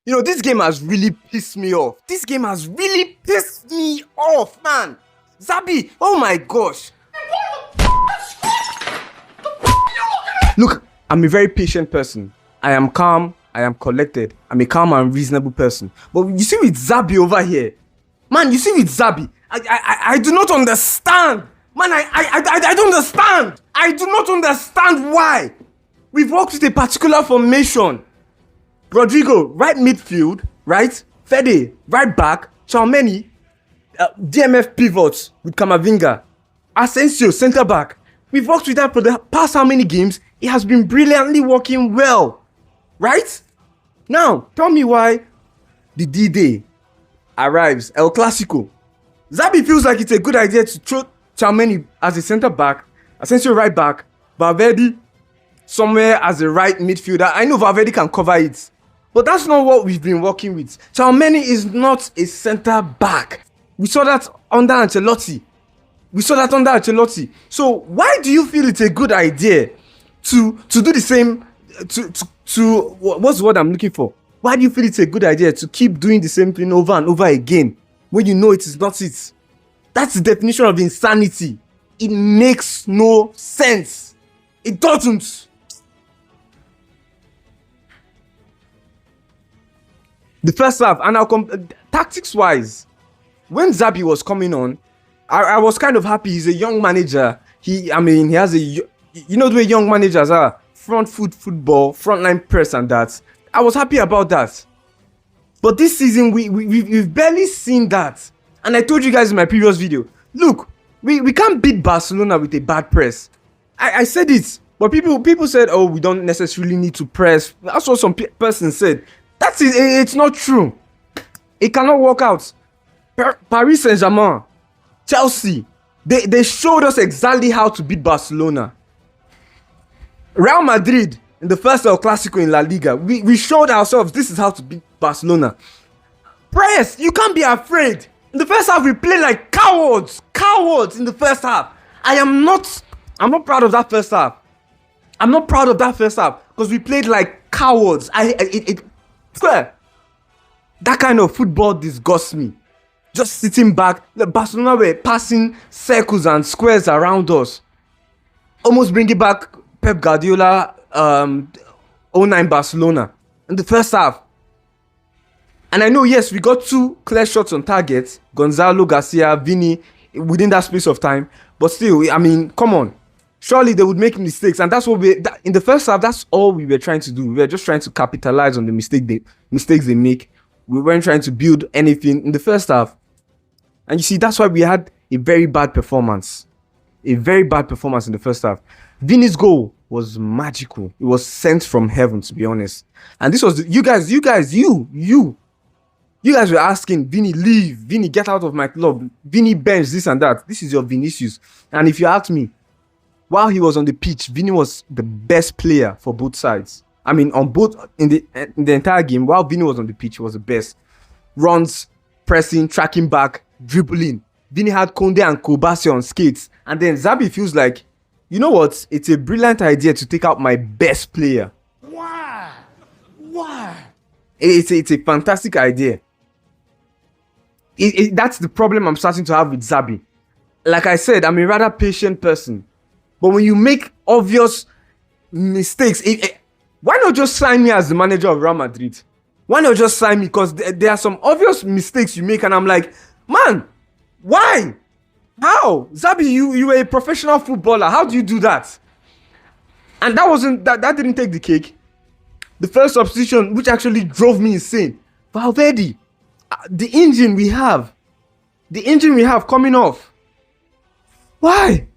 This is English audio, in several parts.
You know, this game has really pissed me off. This game has really pissed me off, man. Xabi, oh my gosh. Look, I'm a very patient person. I am calm, I am collected. I'm a calm and reasonable person. But you see with Xabi over here, man, you see with Xabi, I do not understand. Man, I don't understand. I do not understand why. We've worked with a particular formation. Rodrigo, right midfield, right? Fede, right back. Tchouaméni, DMF pivots with Camavinga. Asensio, centre back. We've worked with that for the past how many games? It has been brilliantly working well. Right? Now, tell me why the D-Day arrives, El Clasico. Xabi feels like it's a good idea to throw Tchouaméni as a centre back, Asensio right back, Valverde somewhere as a right midfielder. I know Valverde can cover it, but that's not what we've been working with. Tchouaméni is not a centre back. We saw that under Ancelotti. So why do you feel it's a good idea to do the same, to what's the word I'm looking for? Why do you feel it's a good idea to keep doing the same thing over and over again when you know it is not it? That's the definition of insanity. It makes no sense. It doesn't. The first half, and I'll tactics-wise, when Xabi was coming on, I was kind of happy. He's a young manager. He has a, you know the way young managers are, front foot football, frontline press and that. I was happy about that. But this season, we've barely seen that. And I told you guys in my previous video, look, we can't beat Barcelona with a bad press. I said it, but people said, oh, we don't necessarily need to press. That's what some person said. That's it. It's not true. It cannot work out. Paris Saint-Germain, Chelsea, they showed us exactly how to beat Barcelona. Real Madrid, in the first El Clasico in La Liga, we showed ourselves this is how to beat Barcelona. Press, you can't be afraid. In the first half, we played like cowards. Cowards in the first half. I'm not proud of that first half. Because we played like cowards. That kind of football disgusts me. Just sitting back, the Barcelona were passing circles and squares around us. Almost bringing back Pep Guardiola 09 Barcelona in the first half. And I know, yes, we got 2 clear shots on target. Gonzalo, Garcia, Vini, within that space of time. But still, I mean, come on. Surely they would make mistakes. And that's what in the first half, that's all we were trying to do. We were just trying to capitalize on the mistakes they make. We weren't trying to build anything in the first half. And you see, that's why we had a very bad performance. A very bad performance in the first half. Vini's goal was magical. It was sent from heaven, to be honest. And this was, you guys were asking, Vini, leave. Vini, get out of my club. Vini, bench, this and that. This is your Vinícius. And if you ask me, while he was on the pitch, Vini was the best player for both sides. I mean, on both, in the entire game, while Vini was on the pitch, he was the best. Runs, pressing, tracking back, dribbling. Vini had Konde and Kobasi on skates. And then Xabi feels like, you know what? It's a brilliant idea to take out my best player. Why? It's a fantastic idea. That's the problem I'm starting to have with Xabi. Like I said, I'm a rather patient person. But when you make obvious mistakes, why not just sign me as the manager of Real Madrid? Why not just sign me? Because there are some obvious mistakes you make and I'm like, man, why? How? Xabi, you were a professional footballer. How do you do that? And that didn't take the cake. The first substitution, which actually drove me insane. Valverde, the engine we have coming off. Why?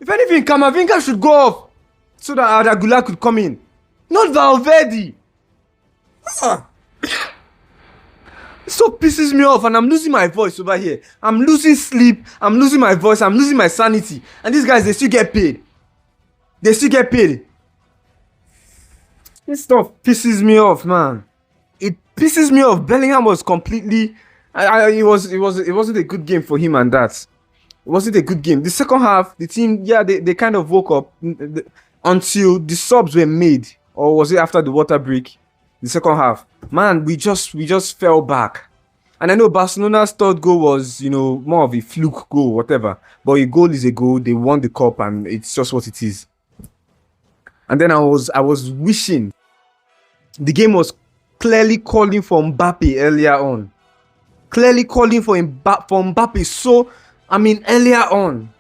If anything, Camavinga should go off so that Adagula could come in. Not Valverde. It so pisses me off and I'm losing my voice over here. I'm losing sleep. I'm losing my voice. I'm losing my sanity. And these guys, they still get paid. This stuff pisses me off, man. It pisses me off. Bellingham was completely... it wasn't a good game for him and that. It wasn't a good game. The second half, the team, they kind of woke up until the subs were made. or was it after the water break? The second half, man, we just fell back. And I know Barcelona's third goal was, more of a fluke goal, whatever. But a goal is a goal. They won the cup, and it's just what it is. And then I was wishing the game was clearly calling for Mbappe earlier on. Clearly calling for Mbappe. So, earlier on.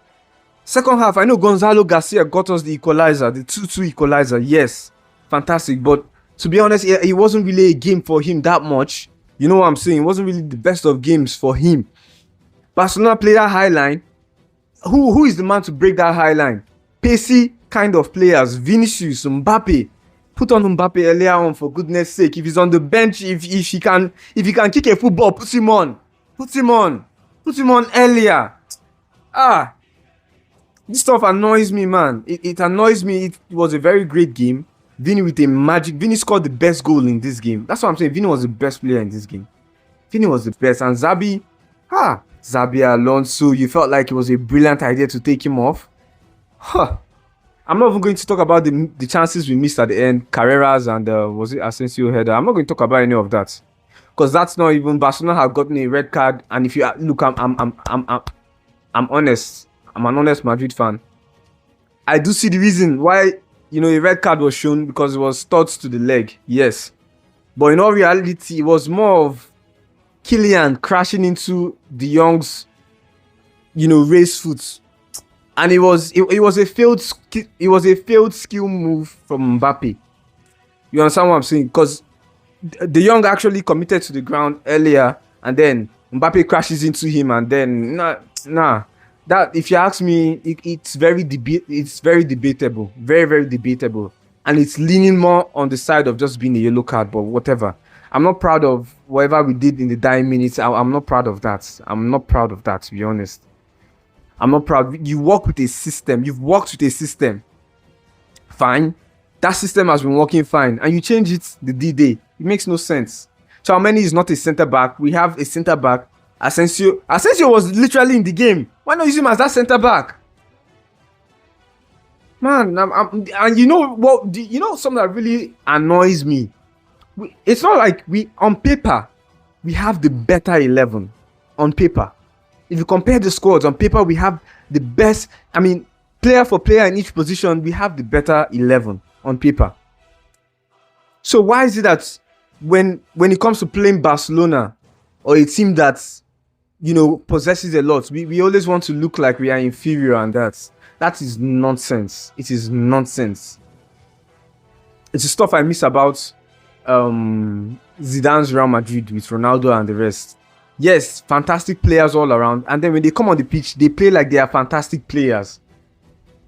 Second half, I know Gonzalo Garcia got us the equalizer, the 2-2 equalizer. Yes, fantastic. But to be honest, it wasn't really a game for him that much. You know what I'm saying? It wasn't really the best of games for him. Barcelona played that high line. Who is the man to break that high line? Pacey kind of players. Vinícius, Mbappe. Put on Mbappe earlier on, for goodness sake. If he's on the bench, if he can kick a football, put him on. Put him on earlier. This stuff annoys me, man. It annoys me. It was a very great game. Vini scored the best goal in this game. That's what I'm saying. Vini was the best player in this game. Vini was the best. And Xabi Alonso, you felt like it was a brilliant idea to take him off. I'm not even going to talk about the chances we missed at the end. Carreras and was it Asensio header? I'm not going to talk about any of that, because that's not even. Barcelona have gotten a red card. And if you look, I'm honest. I'm an honest Madrid fan. I do see the reason why, a red card was shown, because it was studs to the leg. Yes. But in all reality, it was more of Kylian crashing into De Jong's, race foot. And it was a failed skill move from Mbappe. You understand what I'm saying? Because De Jong actually committed to the ground earlier, and then Mbappe crashes into him, and then nah. That, if you ask me, it's very debatable. Very, very debatable. And it's leaning more on the side of just being a yellow card, but whatever. I'm not proud of whatever we did in the dying minutes. I'm not proud of that. I'm not proud of that, to be honest. I'm not proud. You work with a system. You've worked with a system. Fine. That system has been working fine. And you change it the D-Day. It makes no sense. Chalmeni is not a centre-back. We have a centre-back. Asensio was literally in the game. Why not use him as that centre back? Man, and you know what? Something that really annoys me. It's not like on paper we have the better 11. On paper, if you compare the squads on paper, we have the best. Player for player in each position, we have the better 11 on paper. So why is it that when it comes to playing Barcelona, or a team that's possesses a lot, we always want to look like we are inferior, and that is nonsense. It is nonsense. It's the stuff I miss about Zidane's Real Madrid with Ronaldo and the rest. Yes, fantastic players all around, and then when they come on the pitch, they play like they are fantastic players.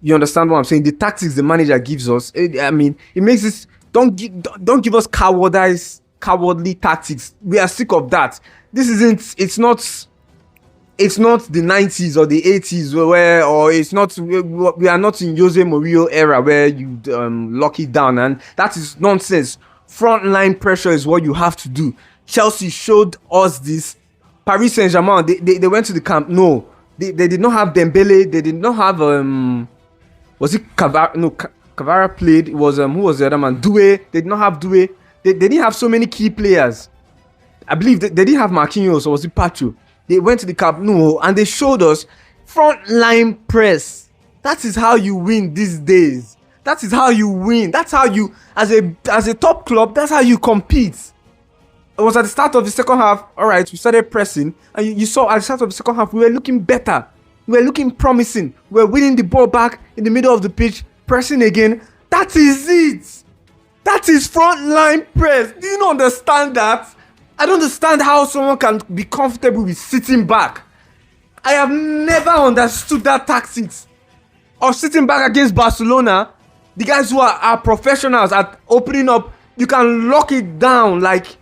You understand what I'm saying? The tactics the manager gives us, it makes this. Don't give us cowardly tactics. We are sick of that. This isn't. It's not the 90s or the 80s we are not in Jose Mourinho era where you lock it down, and that is nonsense. Frontline pressure is what you have to do. Chelsea showed us this. Paris Saint-Germain, they went to the camp. No, they did not have Dembele. They did not have was it Cavara? No, Cavara played. It was who was the other man? Doué. They did not have Doué. They didn't have so many key players. I believe they didn't have Marquinhos, or was it Pacho? They went to the Camp Nou and they showed us frontline press. That is how you win these days. That is how you win. That's how you, as a top club, that's how you compete. It was at the start of the second half. All right, we started pressing, and you saw at the start of the second half we were looking better. We were looking promising. We were winning the ball back in the middle of the pitch, pressing again. That is it. That is frontline press. Do you not understand that? I don't understand how someone can be comfortable with sitting back. I have never understood that tactics of sitting back against Barcelona. The guys who are professionals at opening up, you can lock it down like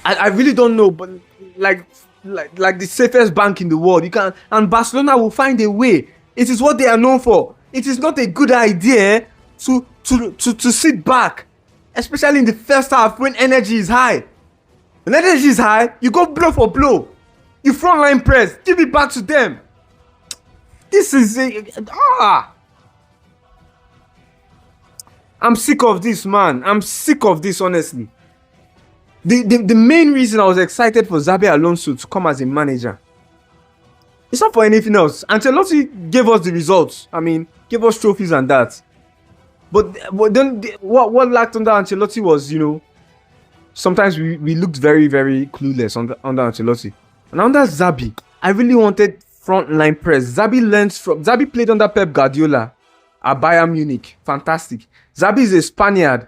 I really don't know, but like the safest bank in the world. You can, and Barcelona will find a way. It is what they are known for. It is not a good idea to sit back, especially in the first half when energy is high. When energy is high, you go blow for blow. You frontline press, give it back to them. This is I'm sick of this, man. I'm sick of this, honestly. The main reason I was excited for Xabi Alonso to come as a manager, it's not for anything else. Ancelotti gave us the results. I mean, gave us trophies and that. But then what lacked under Ancelotti was, you know, sometimes we looked very, very clueless under Ancelotti. And under Xabi, I really wanted frontline press. Xabi played under Pep Guardiola at Bayern Munich. Fantastic. Xabi is a Spaniard.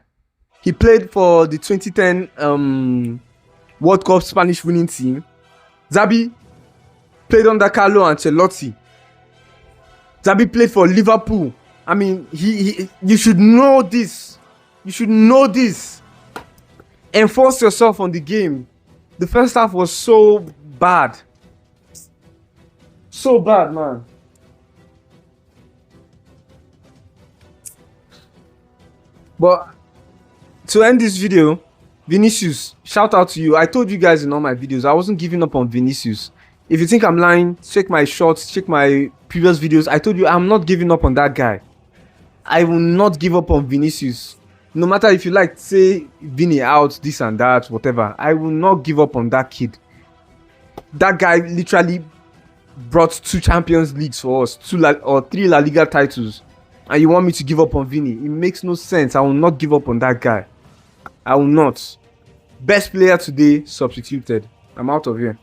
He played for the 2010 World Cup Spanish winning team. Xabi played under Carlo Ancelotti. Xabi played for Liverpool. I mean, you should know this. You should know this. Enforce yourself on the game. The first half was so bad. So bad, man. But to end this video, Vinícius, shout out to you. I told you guys in all my videos, I wasn't giving up on Vinícius. If you think I'm lying, check my shorts, check my previous videos. I told you I'm not giving up on that guy. I will not give up on Vinícius. No matter if you like say Vini out, this and that, whatever. I will not give up on that kid. That guy literally brought 2 Champions Leagues for us, 3 La Liga titles. And you want me to give up on Vini? It makes no sense. I will not give up on that guy. I will not. Best player today, substituted. I'm out of here.